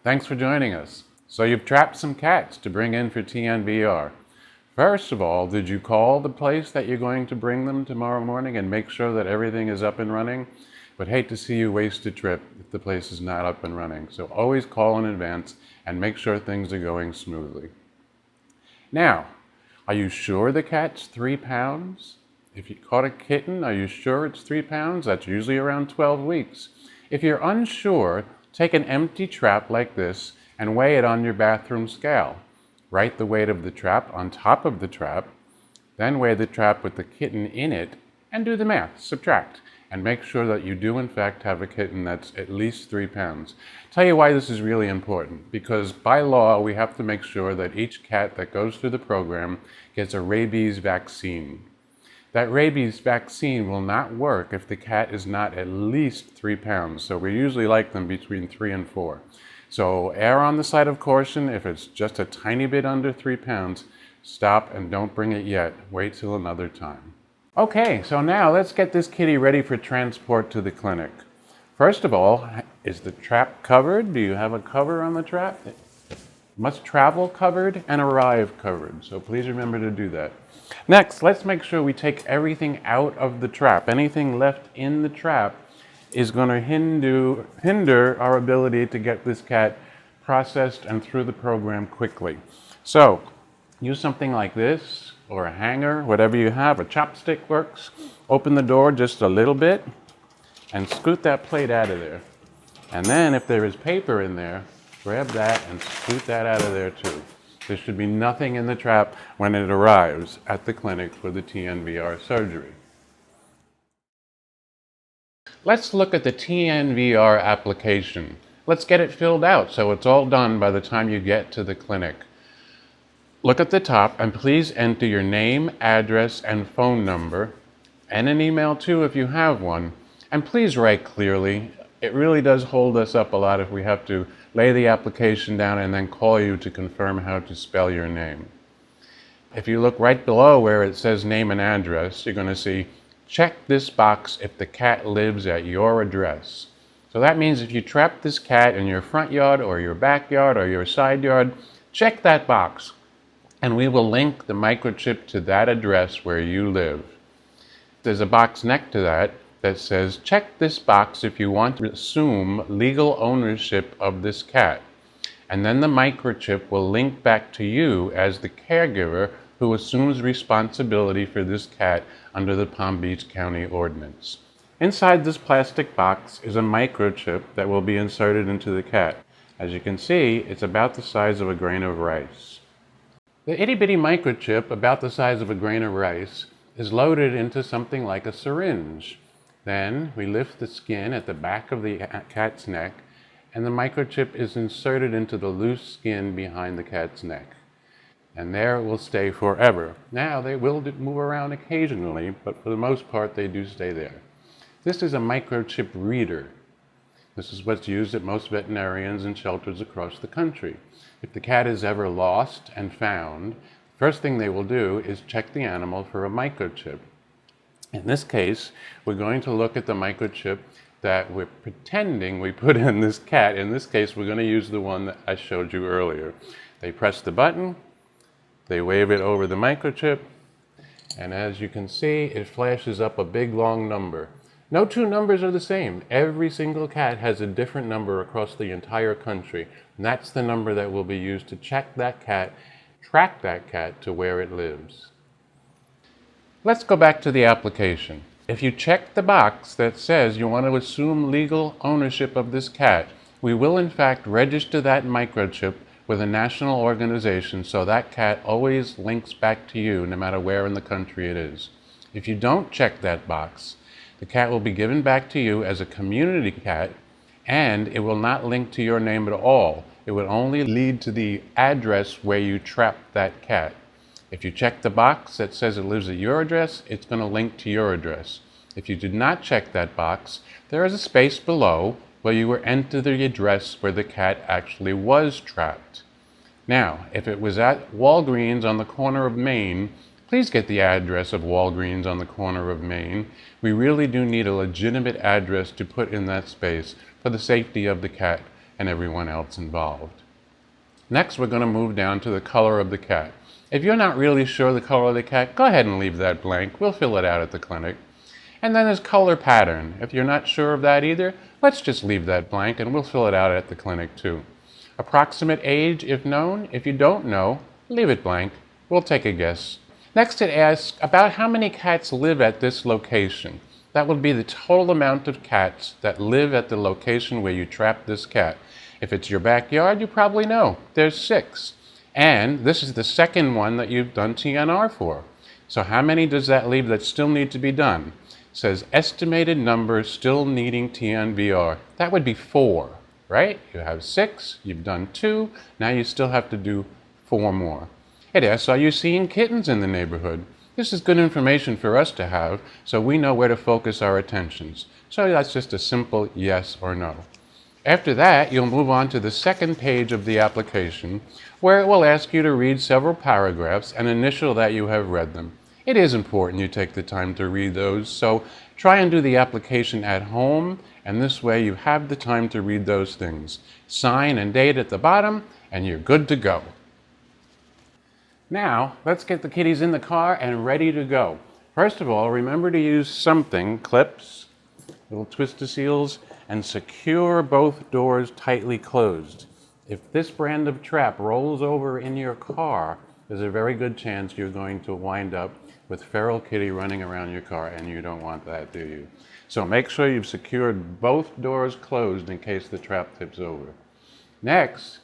Thanks for joining us. So you've trapped some cats to bring in for TNVR. First of all, did you call the place that you're going to bring them tomorrow morning and make sure that everything is up and running? Would hate to see you waste a trip if the place is not up and running. So always call in advance and make sure things are going smoothly. Now, are you sure the cat's 3 pounds? If you caught a kitten, are you sure it's 3 pounds? That's usually around 12 weeks. If you're unsure, take an empty trap like this and weigh it on your bathroom scale. Write the weight of the trap on top of the trap, then weigh the trap with the kitten in it and do the math, subtract, and make sure that you do in fact have a kitten that's at least 3 pounds. Tell you why this is really important, because by law we have to make sure that each cat that goes through the program gets a rabies vaccine. That rabies vaccine will not work if the cat is not at least 3 pounds. So we usually like them between 3 and 4. So err on the side of caution. If it's just a tiny bit under 3 pounds, stop and don't bring it yet. Wait till another time. Okay, so now let's get this kitty ready for transport to the clinic. First of all, is the trap covered? Do you have a cover on the trap? It must travel covered and arrive covered. So please remember to do that. Next, let's make sure we take everything out of the trap. Anything left in the trap is going to hinder our ability to get this cat processed and through the program quickly. So, use something like this, or a hanger, whatever you have. A chopstick works. Open the door just a little bit and scoot that plate out of there. And then if there is paper in there, grab that and scoot that out of there too. There should be nothing in the trap when it arrives at the clinic for the TNVR surgery. Let's look at the TNVR application. Let's get it filled out so it's all done by the time you get to the clinic. Look at the top and please enter your name, address, and phone number, and an email too if you have one. And please write clearly. It really does hold us up a lot if we have to lay the application down and then call you to confirm how to spell your name. If you look right below where it says name and address, you're going to see, check this box if the cat lives at your address. So that means if you trap this cat in your front yard or your backyard or your side yard, check that box and we will link the microchip to that address where you live. There's a box next to that says, check this box if you want to assume legal ownership of this cat. And then the microchip will link back to you as the caregiver who assumes responsibility for this cat under the Palm Beach County ordinance. Inside this plastic box is a microchip that will be inserted into the cat. As you can see, it's about the size of a grain of rice. The itty-bitty microchip, about the size of a grain of rice, is loaded into something like a syringe. Then we lift the skin at the back of the cat's neck, and the microchip is inserted into the loose skin behind the cat's neck. And there it will stay forever. Now they will move around occasionally, but for the most part they do stay there. This is a Microchip Reader. This is what's used at most veterinarians and shelters across the country. If the cat is ever lost and found, the first thing they will do is check the animal for a microchip. In this case, we're going to look at the microchip that we're pretending we put in this cat. In this case, we're going to use the one that I showed you earlier. They press the button, they wave it over the microchip, and as you can see, it flashes up a big long number. No two numbers are the same. Every single cat has a different number across the entire country, and that's the number that will be used to check that cat, track that cat to where it lives. Let's go back to the application. If you check the box that says you want to assume legal ownership of this cat, we will in fact register that microchip with a national organization so that cat always links back to you no matter where in the country it is. If you don't check that box, the cat will be given back to you as a community cat and it will not link to your name at all. It will only lead to the address where you trapped that cat. If you check the box that says it lives at your address, it's going to link to your address. If you did not check that box, there is a space below where you will enter the address where the cat actually was trapped. Now, if it was at Walgreens on the corner of Main, please get the address of Walgreens on the corner of Main. We really do need a legitimate address to put in that space for the safety of the cat and everyone else involved. Next, we're going to move down to the color of the cat. If you're not really sure the color of the cat, go ahead and leave that blank. We'll fill it out at the clinic. And then there's color pattern. If you're not sure of that either, let's just leave that blank and we'll fill it out at the clinic too. Approximate age, if known. If you don't know, leave it blank. We'll take a guess. Next, it asks about how many cats live at this location. That would be the total amount of cats that live at the location where you trapped this cat. If it's your backyard, you probably know. There's 6. And this is the second one that you've done TNR for. So how many does that leave that still need to be done? It says estimated number still needing TNVR. That would be 4, right? You have 6, you've done 2, now you still have to do 4 more. It asks, are you seeing kittens in the neighborhood? This is good information for us to have so we know where to focus our attentions. So that's just a simple yes or no. After that, you'll move on to the second page of the application, where it will ask you to read several paragraphs and initial that you have read them. It is important you take the time to read those, so try and do the application at home, and this way you have the time to read those things. Sign and date at the bottom, and you're good to go. Now, let's get the kitties in the car and ready to go. First of all, remember to use something, clips, little twist-a-seals, and secure both doors tightly closed. If this brand of trap rolls over in your car, there's a very good chance you're going to wind up with feral kitty running around your car, and you don't want that, do you? So make sure you've secured both doors closed in case the trap tips over. Next,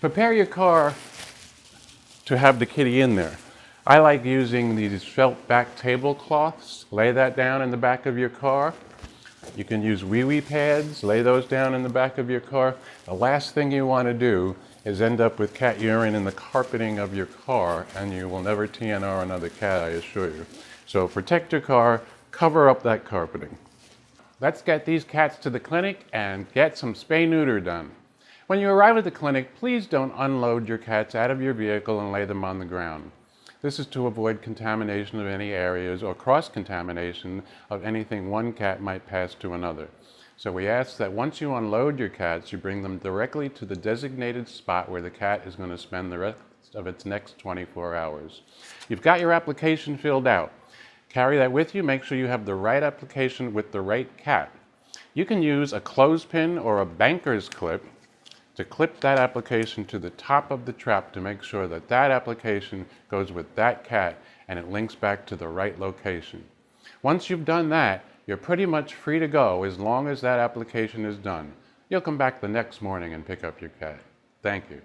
prepare your car to have the kitty in there. I like using these felt back tablecloths. Lay that down in the back of your car. You can use wee-wee pads, lay those down in the back of your car. The last thing you want to do is end up with cat urine in the carpeting of your car, and you will never TNR another cat, I assure you. So protect your car, cover up that carpeting. Let's get these cats to the clinic and get some spay-neuter done. When you arrive at the clinic, please don't unload your cats out of your vehicle and lay them on the ground. This is to avoid contamination of any areas or cross-contamination of anything one cat might pass to another. So we ask that once you unload your cats, you bring them directly to the designated spot where the cat is going to spend the rest of its next 24 hours. You've got your application filled out. Carry that with you. Make sure you have the right application with the right cat. You can use a clothespin or a banker's clip to clip that application to the top of the trap to make sure that that application goes with that cat and it links back to the right location. Once you've done that, you're pretty much free to go as long as that application is done. You'll come back the next morning and pick up your cat. Thank you.